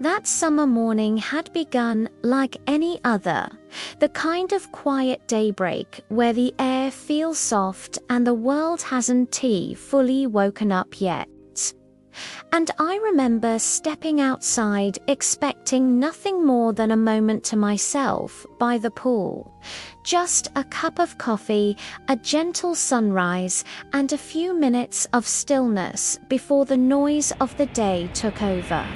That summer morning had begun like any other, the kind of quiet daybreak where the air feels soft and the world hasn't fully woken up yet. And I remember stepping outside expecting nothing more than a moment to myself by the pool. Just a cup of coffee, a gentle sunrise, and a few minutes of stillness before the noise of the day took over.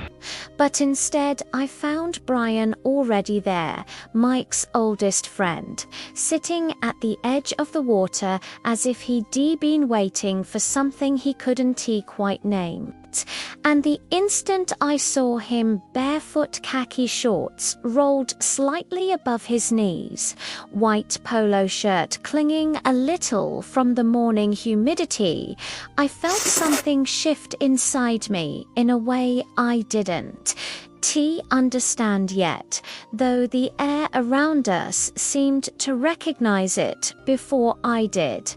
But instead, I found Brian already there, Mike's oldest friend, sitting at the edge of the water as if he'd been waiting for something he couldn't quite name. And the instant I saw him, barefoot khaki shorts rolled slightly above his knees, white polo shirt clinging a little from the morning humidity, I felt something shift inside me in a way I didn't understand yet, though the air around us seemed to recognize it before I did.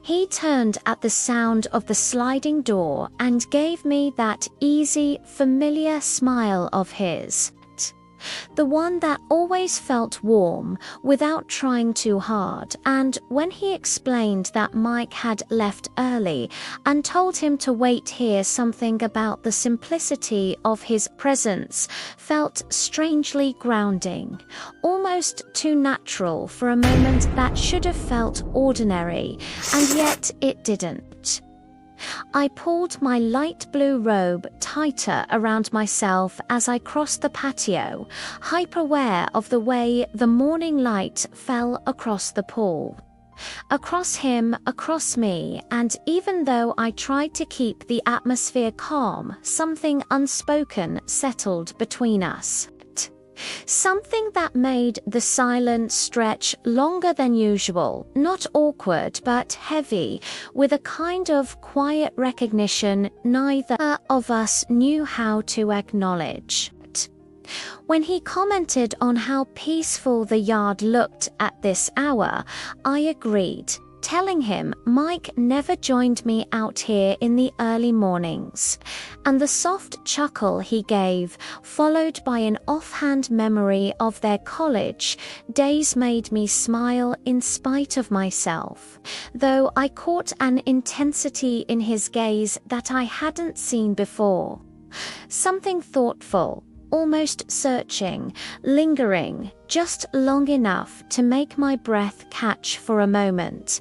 He turned at the sound of the sliding door and gave me that easy, familiar smile of his. The one that always felt warm without trying too hard, and when he explained that Mike had left early and told him to wait here, something about the simplicity of his presence felt strangely grounding, almost too natural for a moment that should have felt ordinary, and yet it didn't. I pulled my light blue robe tighter around myself as I crossed the patio, hyper-aware of the way the morning light fell across the pool. Across him, across me, and even though I tried to keep the atmosphere calm, something unspoken settled between us. Something that made the silence stretch longer than usual, not awkward but heavy, with a kind of quiet recognition neither of us knew how to acknowledge. When he commented on how peaceful the yard looked at this hour, I agreed, telling him Mike never joined me out here in the early mornings, and the soft chuckle he gave, followed by an offhand memory of their college days, made me smile in spite of myself, though I caught an intensity in his gaze that I hadn't seen before. Something thoughtful, almost searching, lingering, just long enough to make my breath catch for a moment.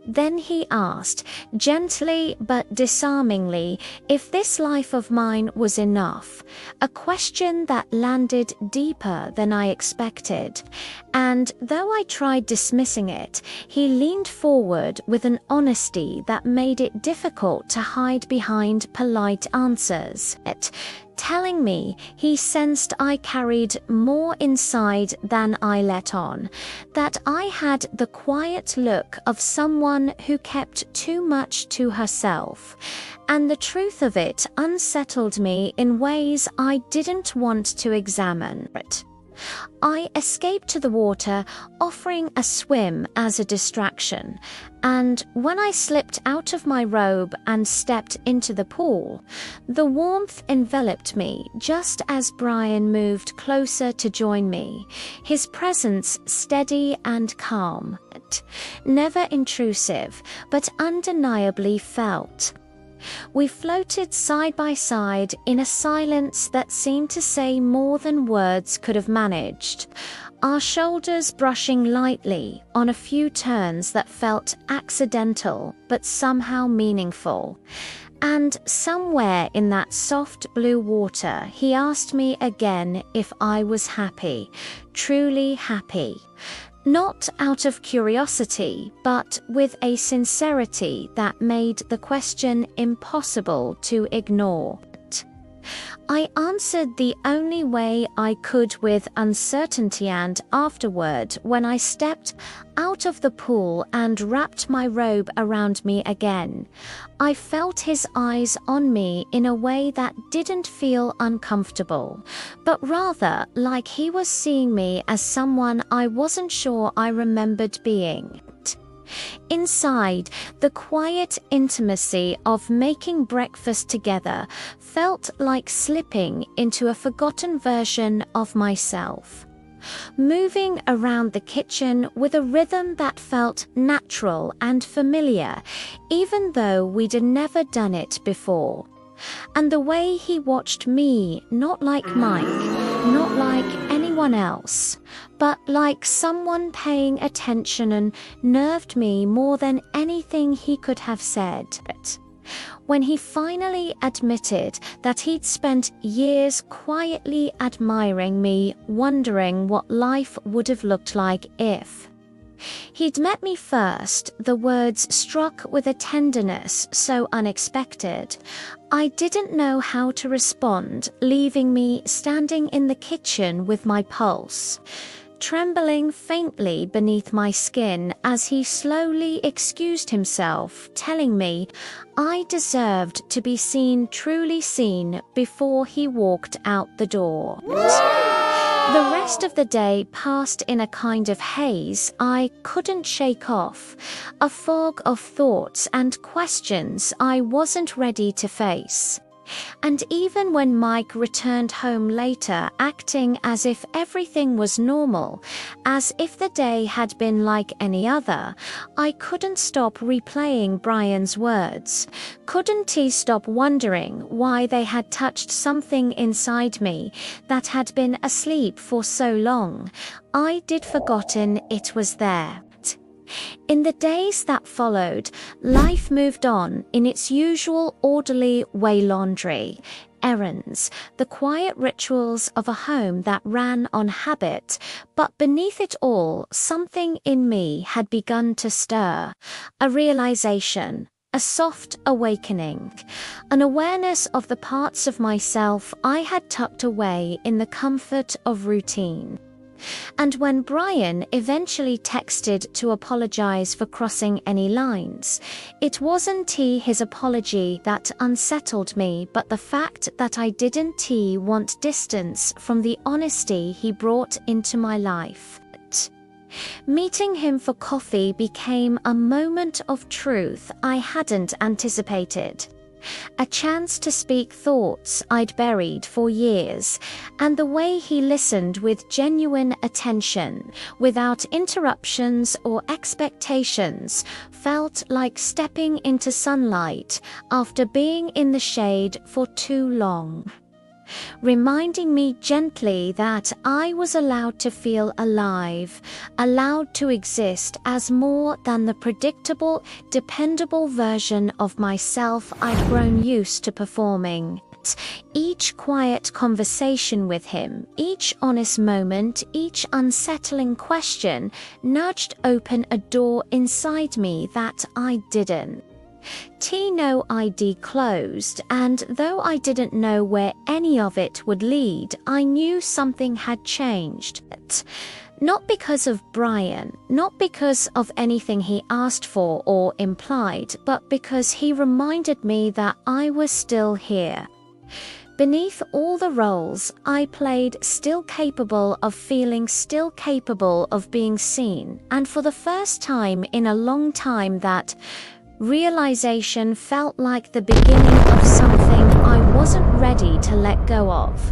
Then he asked, gently but disarmingly, if this life of mine was enough, a question that landed deeper than I expected. And though I tried dismissing it, he leaned forward with an honesty that made it difficult to hide behind polite answers, telling me he sensed I carried more inside than I let on, that I had the quiet look of someone who kept too much to herself, and the truth of it unsettled me in ways I didn't want to examine. I escaped to the water, offering a swim as a distraction, and when I slipped out of my robe and stepped into the pool, the warmth enveloped me just as Brian moved closer to join me, his presence steady and calm, never intrusive, but undeniably felt. We floated side by side in a silence that seemed to say more than words could have managed, our shoulders brushing lightly on a few turns that felt accidental but somehow meaningful. And somewhere in that soft blue water, he asked me again if I was happy, truly happy. Not out of curiosity, but with a sincerity that made the question impossible to ignore. I answered the only way I could, with uncertainty, and afterward, when I stepped out of the pool and wrapped my robe around me again, I felt his eyes on me in a way that didn't feel uncomfortable, but rather like he was seeing me as someone I wasn't sure I remembered being. Inside, the quiet intimacy of making breakfast together felt like slipping into a forgotten version of myself. Moving around the kitchen with a rhythm that felt natural and familiar, even though we'd never done it before. And the way he watched me, not like Mike, not like anyone else, but like someone paying attention, and nerved me more than anything he could have said. When he finally admitted that he'd spent years quietly admiring me, wondering what life would have looked like if he'd met me first, the words struck with a tenderness so unexpected, I didn't know how to respond, leaving me standing in the kitchen with my pulse trembling faintly beneath my skin as he slowly excused himself, telling me I deserved to be seen, truly seen, before he walked out the door. The rest of the day passed in a kind of haze I couldn't shake off, a fog of thoughts and questions I wasn't ready to face. And even when Mike returned home later, acting as if everything was normal, as if the day had been like any other, I couldn't stop replaying Brian's words. Couldn't he stop wondering why they had touched something inside me that had been asleep for so long? I'd forgotten it was there. In the days that followed, life moved on in its usual orderly way: laundry, errands, the quiet rituals of a home that ran on habit. But beneath it all, something in me had begun to stir, a realization, a soft awakening, an awareness of the parts of myself I had tucked away in the comfort of routine. And when Brian eventually texted to apologize for crossing any lines, it wasn't his apology that unsettled me, but the fact that I didn't want distance from the honesty he brought into my life. Meeting him for coffee became a moment of truth I hadn't anticipated. A chance to speak thoughts I'd buried for years, and the way he listened with genuine attention, without interruptions or expectations, felt like stepping into sunlight after being in the shade for too long. Reminding me gently that I was allowed to feel alive, allowed to exist as more than the predictable, dependable version of myself I'd grown used to performing. Each quiet conversation with him, each honest moment, each unsettling question nudged open a door inside me that I didn't know I'd closed, and though I didn't know where any of it would lead, I knew something had changed. Not because of Brian, not because of anything he asked for or implied, but because he reminded me that I was still here. Beneath all the roles I played, still capable of feeling, still capable of being seen, and for the first time in a long time that realization felt like the beginning of something I wasn't ready to let go of.